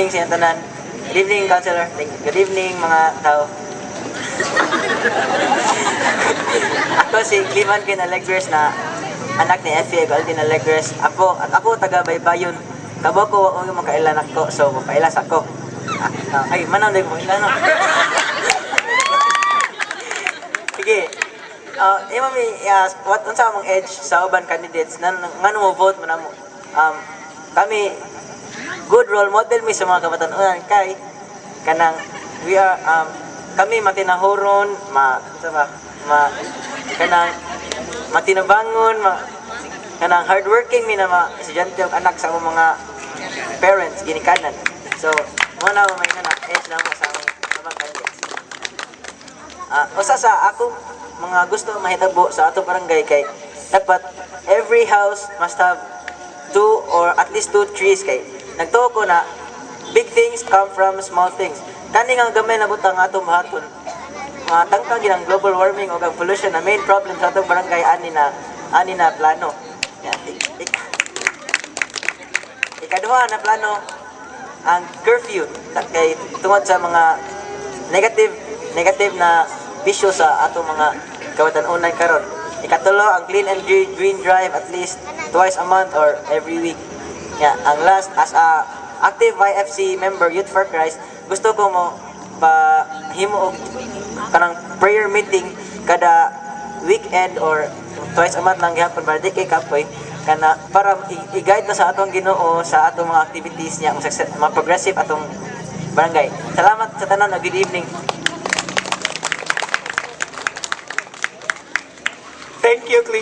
Sa tanan. Good evening, Counselor. Good evening, mga tao. Ako si Clevan Kinalegres na anak ni Effie Galdin Alegres. Ako taga Baybayon. Kabo ko yung makailan ako, so mapailas ako. Ay, manaw na yung makailan. Sige. Mami, what unsa among edge sa uban candidates ngano mo vote mo namo? Kami good role model mi sa mga kabatan-onan kay kanang we are kami matinahuron kanang matinabangon kanang hardworking mi na estudyante ug anak sa among mga parents ginikanan. So mo na may na edge na mo sa among candidates. Usa sa ako mga gusto mahitabo sa ato barangay kay dapat every house must have 2 or at least 2 trees kay nagtuo ko na big things come from small things. Kani nga gamay na butang atong bahaton. Tangkag ang global warming o ang pollution na main problem sa atong barangay ani na plano. Yan. Ikaduha na plano ang curfew kay tungod sa mga negative na bisyo sa atong mga kabatan-onan karon. Ikatulo ang clean and green drive at least twice a month or every week. Yeah, ang last, as a active YFC member, Youth for Christ, gusto ko mo himo og kanang prayer meeting kada weekend or twice a month lang gihapon para di kay kapoy kana para i-guide na sa atong Ginoo sa atong mga activities niya mga progressive atong barangay. Salamat sa tanan, good evening. Thank you, Cleve.